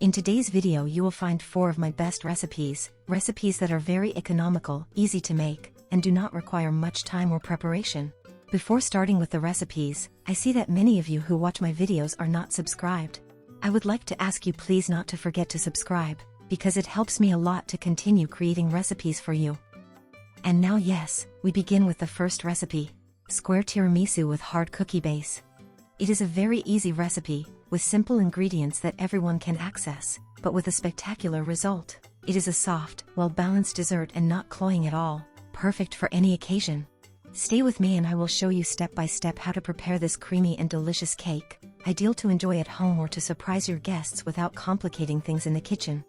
In today's video you will find 4 of my best recipes that are very economical, easy to make, and do not require much time or preparation. Before starting with the recipes, I see that many of you who watch my videos are not subscribed. I would like to ask you please not to forget to subscribe, because it helps me a lot to continue creating recipes for you. And now yes, we begin with the first recipe. Square tiramisu with hard cookie base. It is a very easy recipe, with simple ingredients that everyone can access, but with a spectacular result. It is a soft, well-balanced dessert and not cloying at all, perfect for any occasion. Stay with me and I will show you step by step how to prepare this creamy and delicious cake, ideal to enjoy at home or to surprise your guests without complicating things in the kitchen.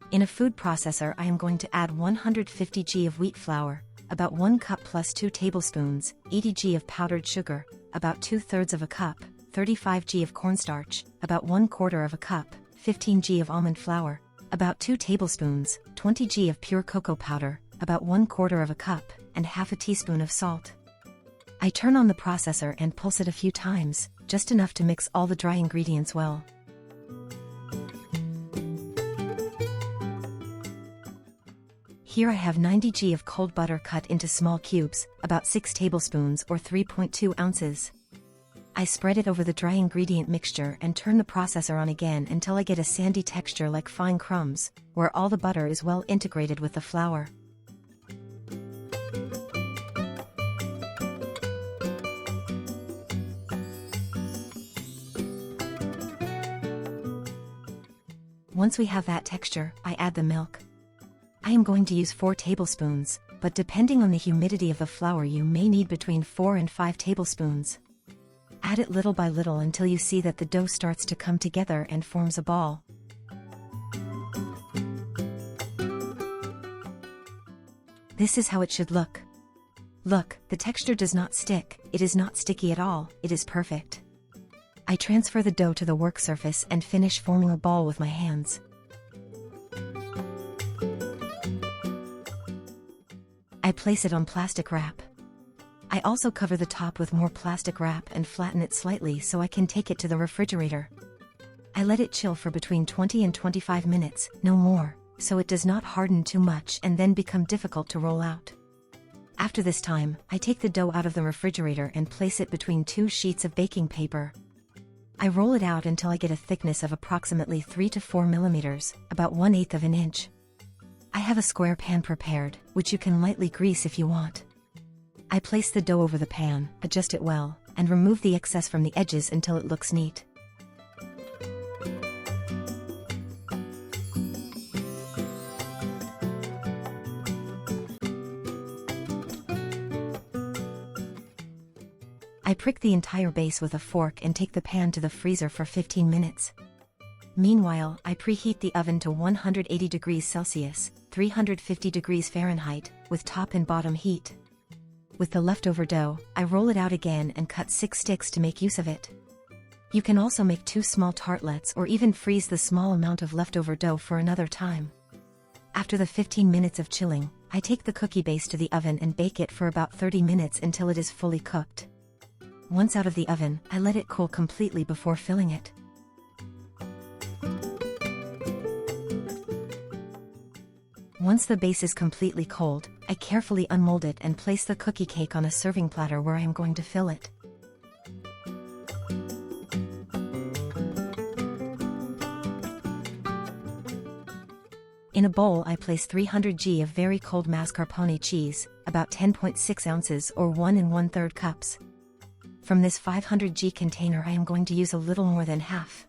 In a food processor I am going to add 150 g of wheat flour, about 1 cup plus 2 tablespoons, 80 g of powdered sugar, about 2/3 of a cup, 35 g of cornstarch, about 1/4 of a cup, 15 g of almond flour, about 2 tablespoons, 20 g of pure cocoa powder, about 1/4 of a cup, and half a teaspoon of salt. I turn on the processor and pulse it a few times, just enough to mix all the dry ingredients well. Here I have 90 g of cold butter cut into small cubes, about 6 tablespoons or 3.2 ounces. I spread it over the dry ingredient mixture and turn the processor on again until I get a sandy texture like fine crumbs, where all the butter is well integrated with the flour. Once we have that texture, I add the milk. I am going to use 4 tablespoons, but depending on the humidity of the flour you may need between 4 and 5 tablespoons. Add it little by little until you see that the dough starts to come together and forms a ball. This is how it should look. Look, the texture does not stick, it is not sticky at all, it is perfect. I transfer the dough to the work surface and finish forming a ball with my hands. I place it on plastic wrap. I also cover the top with more plastic wrap and flatten it slightly so I can take it to the refrigerator. I let it chill for between 20 and 25 minutes, no more, so it does not harden too much and then become difficult to roll out. After this time, I take the dough out of the refrigerator and place it between 2 sheets of baking paper. I roll it out until I get a thickness of approximately 3 to 4 millimeters, about 1/8 of an inch. I have a square pan prepared, which you can lightly grease if you want. I place the dough over the pan, adjust it well, and remove the excess from the edges until it looks neat. I prick the entire base with a fork and take the pan to the freezer for 15 minutes. Meanwhile, I preheat the oven to 180 degrees Celsius, 350 degrees Fahrenheit, with top and bottom heat. With the leftover dough, I roll it out again and cut 6 sticks to make use of it. You can also make 2 small tartlets or even freeze the small amount of leftover dough for another time. After the 15 minutes of chilling, I take the cookie base to the oven and bake it for about 30 minutes until it is fully cooked. Once out of the oven, I let it cool completely before filling it. Once the base is completely cold, I carefully unmold it and place the cookie cake on a serving platter where I am going to fill it. In a bowl I place 300 g of very cold mascarpone cheese, about 10.6 ounces or 1 1/3 cups. From this 500 g container I am going to use a little more than half.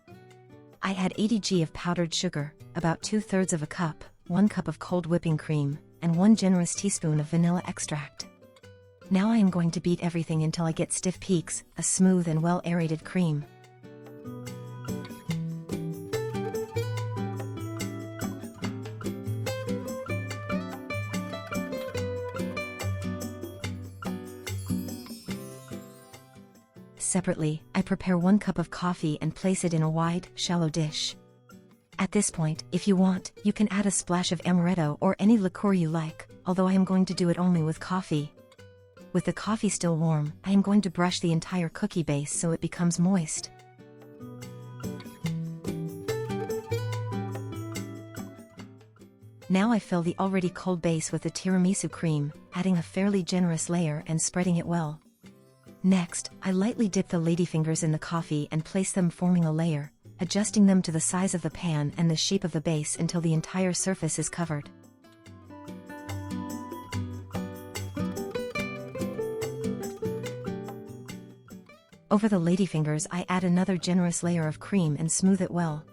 I add 80 g of powdered sugar, about 2/3 of a cup, 1 cup of cold whipping cream, and 1 generous teaspoon of vanilla extract. Now I am going to beat everything until I get stiff peaks, a smooth and well-aerated cream. Separately, I prepare 1 cup of coffee and place it in a wide, shallow dish. At this point, if you want, you can add a splash of amaretto or any liqueur you like, although I am going to do it only with coffee. With the coffee still warm, I am going to brush the entire cookie base so it becomes moist. Now I fill the already cold base with the tiramisu cream, adding a fairly generous layer and spreading it well. Next, I lightly dip the ladyfingers in the coffee and place them forming a layer, adjusting them to the size of the pan and the shape of the base until the entire surface is covered. Over the ladyfingers I add another generous layer of cream and smooth it well.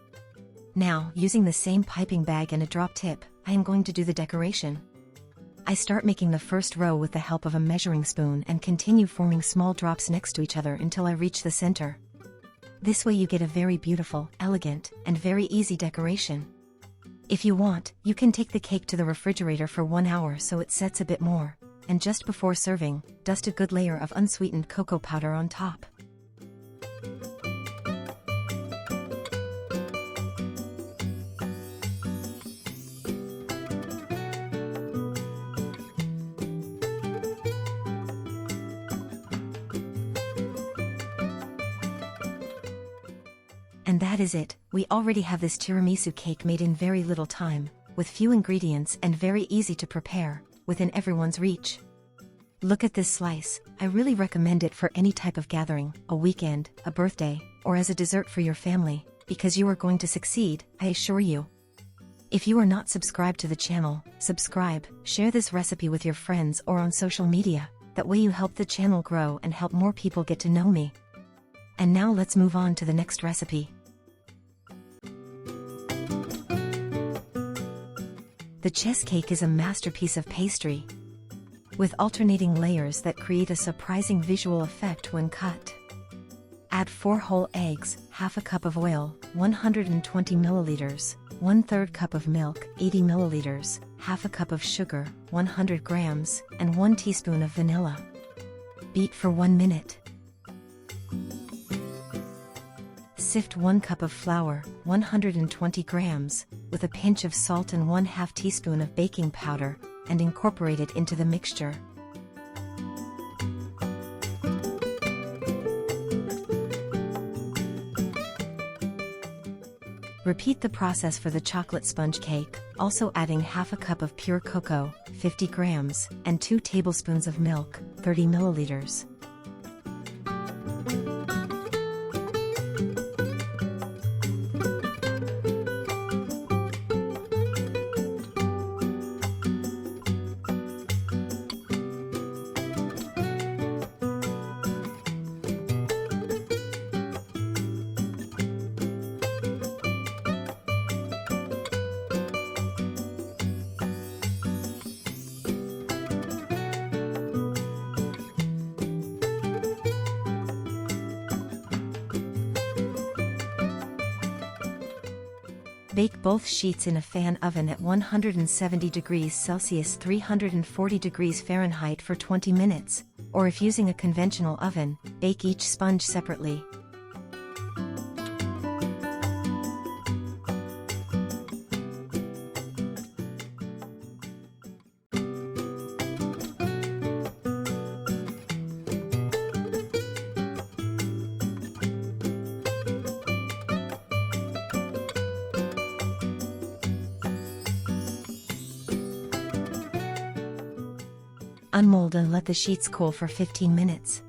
Now, using the same piping bag and a drop tip, I am going to do the decoration. I start making the first row with the help of a measuring spoon and continue forming small drops next to each other until I reach the center. This way you get a very beautiful, elegant, and very easy decoration. If you want, you can take the cake to the refrigerator for 1 hour so it sets a bit more, and just before serving, dust a good layer of unsweetened cocoa powder on top. And that is it, we already have this tiramisu cake made in very little time, with few ingredients and very easy to prepare, within everyone's reach. Look at this slice, I really recommend it for any type of gathering, a weekend, a birthday, or as a dessert for your family, because you are going to succeed, I assure you. If you are not subscribed to the channel, subscribe, share this recipe with your friends or on social media, that way you help the channel grow and help more people get to know me. And now let's move on to the next recipe. The chess cake is a masterpiece of pastry, with alternating layers that create a surprising visual effect when cut. Add 4 whole eggs, half a cup of oil, 120 milliliters, 1/3 cup of milk, 80 milliliters, half a cup of sugar, 100 grams, and 1 teaspoon of vanilla. Beat for 1 minute. Sift 1 cup of flour, 120 grams, with a pinch of salt and 1/2 teaspoon of baking powder, and incorporate it into the mixture. Repeat the process for the chocolate sponge cake, also adding half a cup of pure cocoa, 50 grams, and 2 tablespoons of milk, 30 milliliters. Bake both sheets in a fan oven at 170 degrees Celsius 340 degrees Fahrenheit for 20 minutes, or if using a conventional oven, bake each sponge separately. Unmold and let the sheets cool for 15 minutes.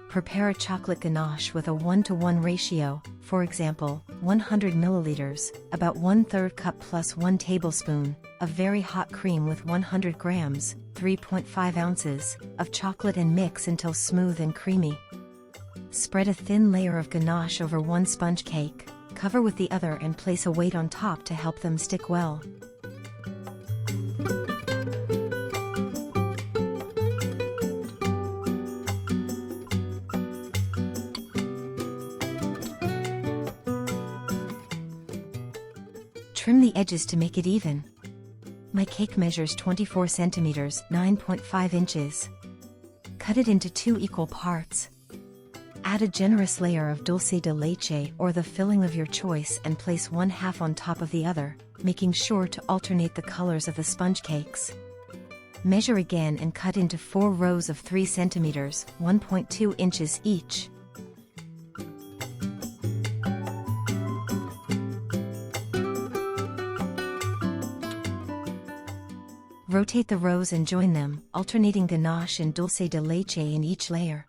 Prepare a chocolate ganache with a 1-to-1 ratio, for example, 100 milliliters, about 1/3 cup plus 1 tablespoon, of very hot cream with 100 grams, 3.5 ounces, of chocolate and mix until smooth and creamy. Spread a thin layer of ganache over one sponge cake, cover with the other and place a weight on top to help them stick well. Trim the edges to make it even. My cake measures 24 centimeters, 9.5 inches. cut it into 2 equal parts. Add a generous layer of dulce de leche or the filling of your choice and place one half on top of the other, making sure to alternate the colors of the sponge cakes. Measure again and cut into 4 rows of 3 centimeters, 1.2 inches each. Rotate the rows and join them, alternating ganache and dulce de leche in each layer.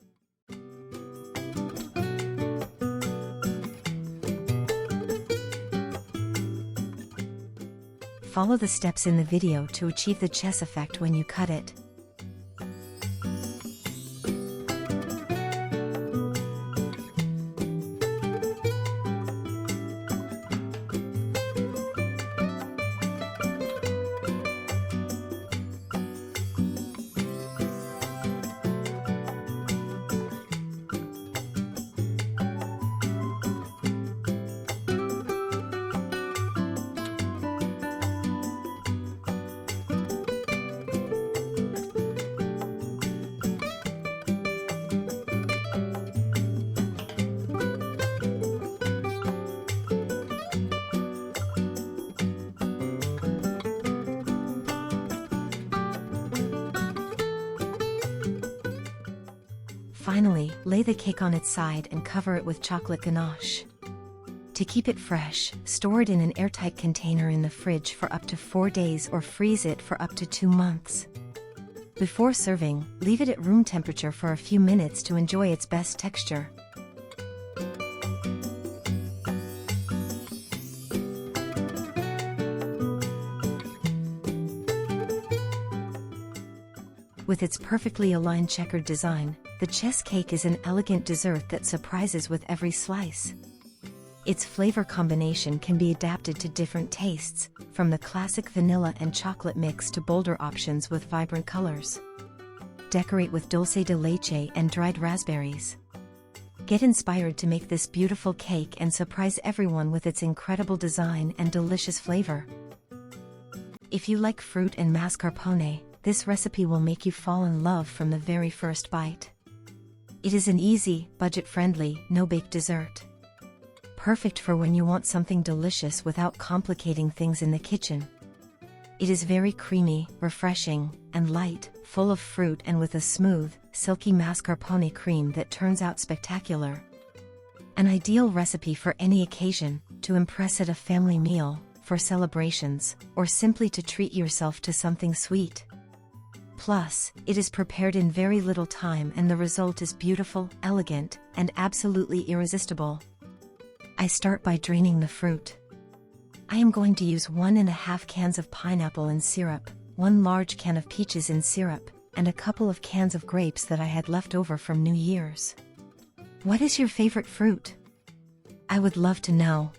Follow the steps in the video to achieve the chess effect when you cut it. Finally, lay the cake on its side and cover it with chocolate ganache. To keep it fresh, store it in an airtight container in the fridge for up to 4 days or freeze it for up to 2 months. Before serving, leave it at room temperature for a few minutes to enjoy its best texture. With its perfectly aligned checkered design, the chess cake is an elegant dessert that surprises with every slice. Its flavor combination can be adapted to different tastes, from the classic vanilla and chocolate mix to bolder options with vibrant colors. Decorate with dulce de leche and dried raspberries. Get inspired to make this beautiful cake and surprise everyone with its incredible design and delicious flavor. If you like fruit and mascarpone, this recipe will make you fall in love from the very first bite. It is an easy, budget-friendly, no-bake dessert. Perfect for when you want something delicious without complicating things in the kitchen. It is very creamy, refreshing, and light, full of fruit and with a smooth, silky mascarpone cream that turns out spectacular. An ideal recipe for any occasion, to impress at a family meal, for celebrations, or simply to treat yourself to something sweet. Plus, it is prepared in very little time and the result is beautiful, elegant, and absolutely irresistible. I start by draining the fruit. I am going to use 1.5 cans of pineapple in syrup, 1 large can of peaches in syrup, and a couple of cans of grapes that I had left over from New Year's. What is your favorite fruit? I would love to know.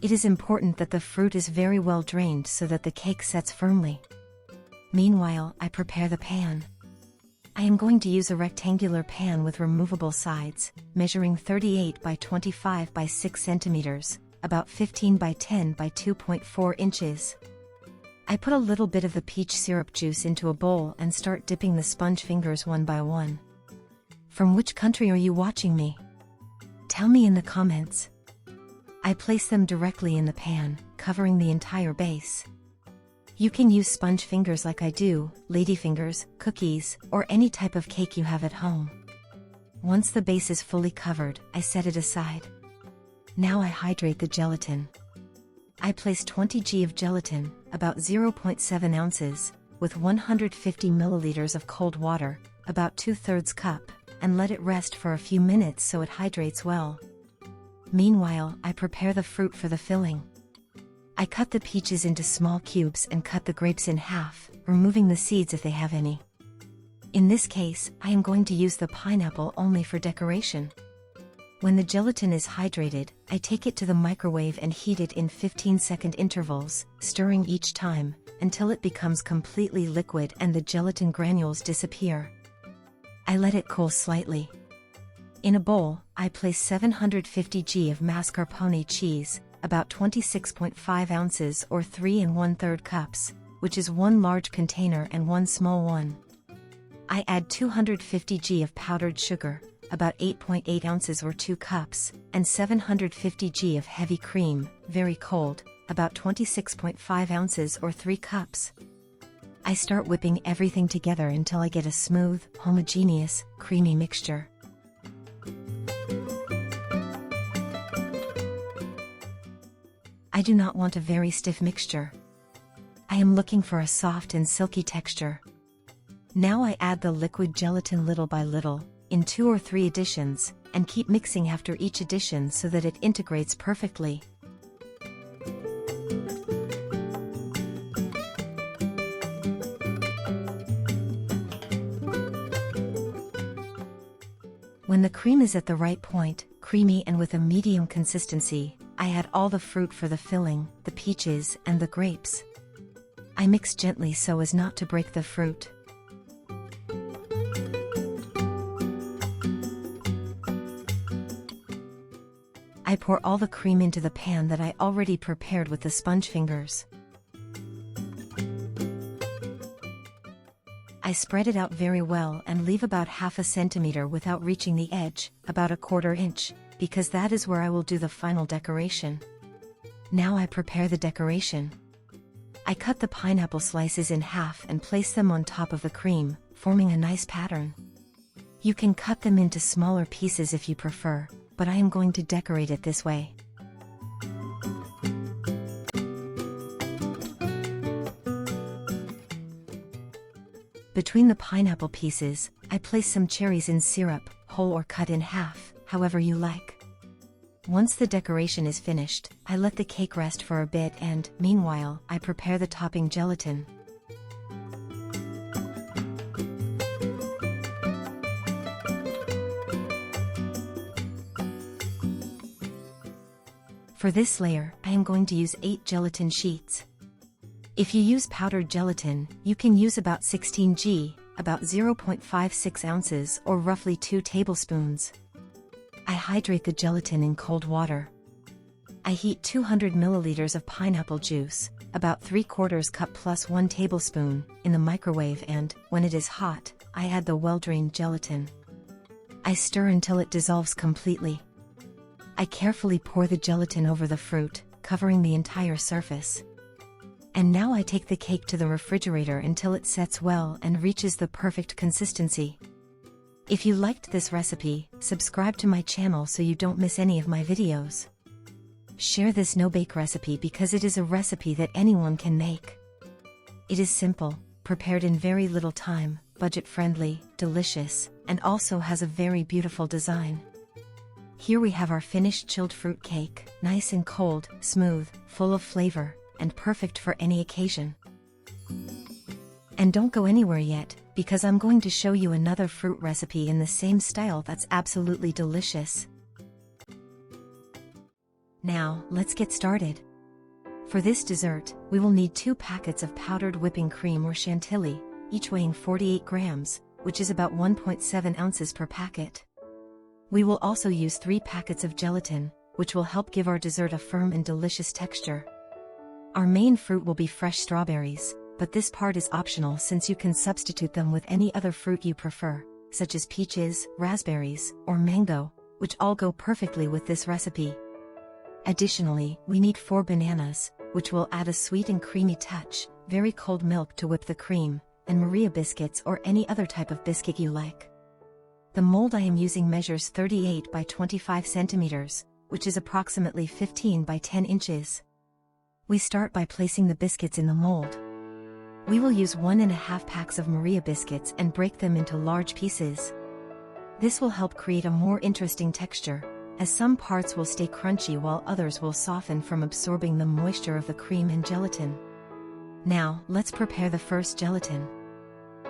It is important that the fruit is very well drained so that the cake sets firmly. Meanwhile, I prepare the pan. I am going to use a rectangular pan with removable sides, measuring 38 by 25 by 6 centimeters, about 15 by 10 by 2.4 inches. I put a little bit of the peach syrup juice into a bowl and start dipping the sponge fingers one by one. From which country are you watching me? Tell me in the comments. I place them directly in the pan, covering the entire base. You can use sponge fingers like I do, ladyfingers, cookies, or any type of cake you have at home. Once the base is fully covered, I set it aside. Now I hydrate the gelatin. I place 20 g of gelatin, about 0.7 ounces, with 150 milliliters of cold water, about 2/3 cup, and let it rest for a few minutes so it hydrates well. Meanwhile, I prepare the fruit for the filling. I cut the peaches into small cubes and cut the grapes in half, removing the seeds if they have any. In this case, I am going to use the pineapple only for decoration. When the gelatin is hydrated, I take it to the microwave and heat it in 15-second intervals, stirring each time, until it becomes completely liquid and the gelatin granules disappear. I let it cool slightly. In a bowl, I place 750 g of mascarpone cheese, about 26.5 ounces or 3 1/3 cups, which is 1 large container and 1 small one. I add 250 g of powdered sugar, about 8.8 ounces or 2 cups, and 750 g of heavy cream, very cold, about 26.5 ounces or 3 cups. I start whipping everything together until I get a smooth, homogeneous, creamy mixture. I do not want a very stiff mixture. I am looking for a soft and silky texture. Now I add the liquid gelatin little by little, in 2 or 3 additions, and keep mixing after each addition so that it integrates perfectly. When the cream is at the right point, creamy and with a medium consistency, I add all the fruit for the filling, the peaches and the grapes. I mix gently so as not to break the fruit. I pour all the cream into the pan that I already prepared with the sponge fingers. I spread it out very well and leave about ½ centimeter without reaching the edge, about ¼ inch, because that is where I will do the final decoration. Now I prepare the decoration. I cut the pineapple slices in half and place them on top of the cream, forming a nice pattern. You can cut them into smaller pieces if you prefer, but I am going to decorate it this way. Between the pineapple pieces, I place some cherries in syrup, whole or cut in half, however you like. Once the decoration is finished, I let the cake rest for a bit and, meanwhile, I prepare the topping gelatin. For this layer, I am going to use 8 gelatin sheets. If you use powdered gelatin, you can use about 16 g, about 0.56 ounces or roughly 2 tablespoons. I hydrate the gelatin in cold water. I heat 200 milliliters of pineapple juice, about 3/4 cup plus 1 tablespoon, in the microwave and, when it is hot, I add the well-drained gelatin. I stir until it dissolves completely. I carefully pour the gelatin over the fruit, covering the entire surface. And now I take the cake to the refrigerator until it sets well and reaches the perfect consistency. If you liked this recipe, subscribe to my channel so you don't miss any of my videos. Share this no-bake recipe because it is a recipe that anyone can make. It is simple, prepared in very little time, budget-friendly, delicious, and also has a very beautiful design. Here we have our finished chilled fruit cake, nice and cold, smooth, full of flavor, and perfect for any occasion. And don't go anywhere yet, because I'm going to show you another fruit recipe in the same style that's absolutely delicious. Now, let's get started. For this dessert, we will need 2 packets of powdered whipping cream or chantilly, each weighing 48 grams, which is about 1.7 ounces per packet. We will also use 3 packets of gelatin, which will help give our dessert a firm and delicious texture. Our main fruit will be fresh strawberries, but this part is optional since you can substitute them with any other fruit you prefer, such as peaches, raspberries, or mango, which all go perfectly with this recipe. Additionally, we need 4 bananas, which will add a sweet and creamy touch, very cold milk to whip the cream, and Maria biscuits or any other type of biscuit you like. The mold I am using measures 38 by 25 centimeters, which is approximately 15 by 10 inches. We start by placing the biscuits in the mold. We will use 1½ packs of Maria biscuits and break them into large pieces. This will help create a more interesting texture, as some parts will stay crunchy while others will soften from absorbing the moisture of the cream and gelatin. Now, let's prepare the first gelatin.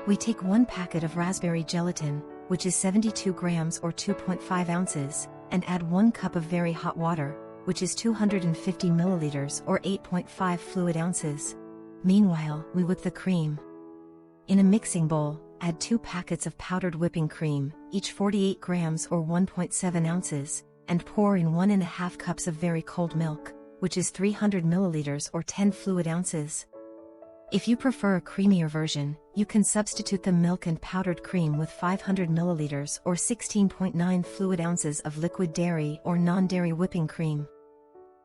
We take 1 packet of raspberry gelatin, which is 72 grams or 2.5 ounces, and add 1 cup of very hot water, which is 250 milliliters or 8.5 fluid ounces. Meanwhile, we whip the cream. In a mixing bowl, add 2 packets of powdered whipping cream, each 48 grams or 1.7 ounces, and pour in 1½ cups of very cold milk, which is 300 milliliters or 10 fluid ounces. If you prefer a creamier version, you can substitute the milk and powdered cream with 500 milliliters or 16.9 fluid ounces of liquid dairy or non-dairy whipping cream.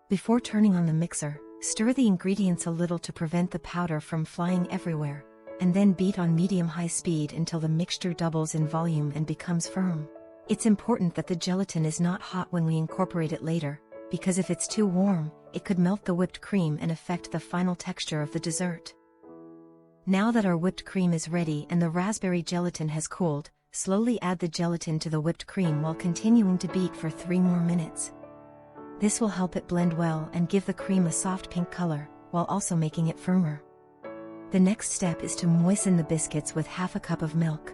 Before turning on the mixer, stir the ingredients a little to prevent the powder from flying everywhere, and then beat on medium-high speed until the mixture doubles in volume and becomes firm. It's important that the gelatin is not hot when we incorporate it later, because if it's too warm, it could melt the whipped cream and affect the final texture of the dessert. Now that our whipped cream is ready and the raspberry gelatin has cooled, slowly add the gelatin to the whipped cream while continuing to beat for 3 more minutes. This will help it blend well and give the cream a soft pink color, while also making it firmer. The next step is to moisten the biscuits with half a cup of milk.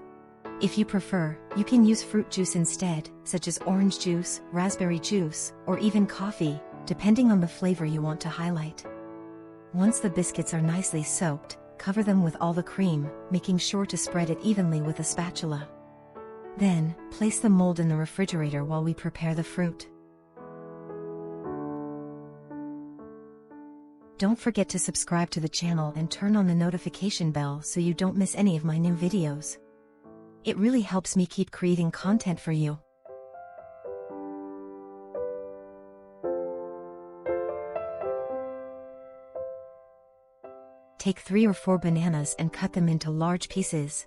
If you prefer, you can use fruit juice instead, such as orange juice, raspberry juice, or even coffee, depending on the flavor you want to highlight. Once the biscuits are nicely soaked, cover them with all the cream, making sure to spread it evenly with a spatula. Then, place the mold in the refrigerator while we prepare the fruit. Don't forget to subscribe to the channel and turn on the notification bell so you don't miss any of my new videos. It really helps me keep creating content for you. Take 3 or 4 bananas and cut them into large pieces.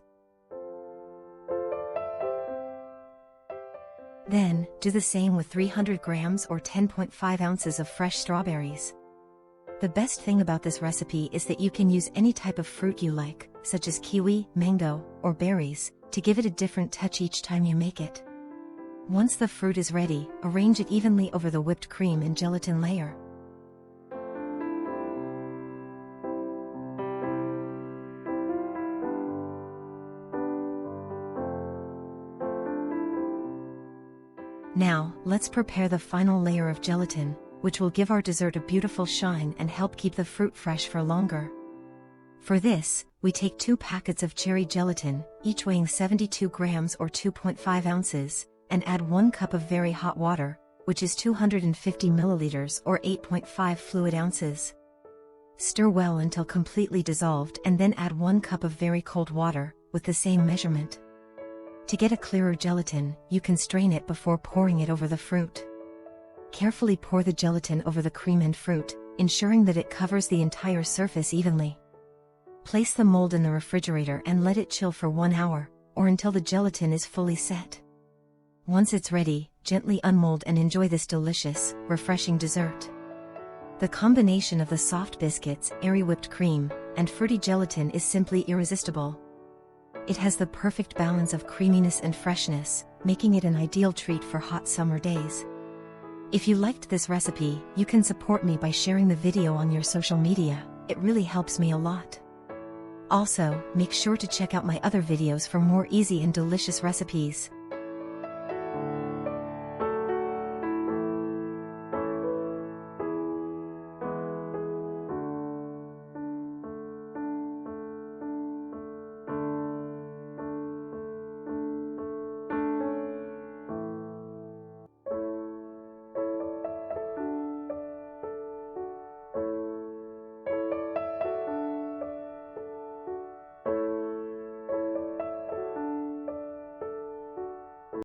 Then, do the same with 300 grams or 10.5 ounces of fresh strawberries. The best thing about this recipe is that you can use any type of fruit you like, such as kiwi, mango, or berries, to give it a different touch each time you make it. Once the fruit is ready, arrange it evenly over the whipped cream and gelatin layer. Now, let's prepare the final layer of gelatin, which will give our dessert a beautiful shine and help keep the fruit fresh for longer. For this, we take 2 packets of cherry gelatin, each weighing 72 grams or 2.5 ounces, and add 1 cup of very hot water, which is 250 milliliters or 8.5 fluid ounces. Stir well until completely dissolved and then add 1 cup of very cold water, with the same measurement. To get a clearer gelatin, you can strain it before pouring it over the fruit. Carefully pour the gelatin over the cream and fruit, ensuring that it covers the entire surface evenly. Place the mold in the refrigerator and let it chill for 1 hour, or until the gelatin is fully set. Once it's ready, gently unmold and enjoy this delicious, refreshing dessert. The combination of the soft biscuits, airy whipped cream, and fruity gelatin is simply irresistible. It has the perfect balance of creaminess and freshness, making it an ideal treat for hot summer days. If you liked this recipe, you can support me by sharing the video on your social media. It really helps me a lot. Also, make sure to check out my other videos for more easy and delicious recipes.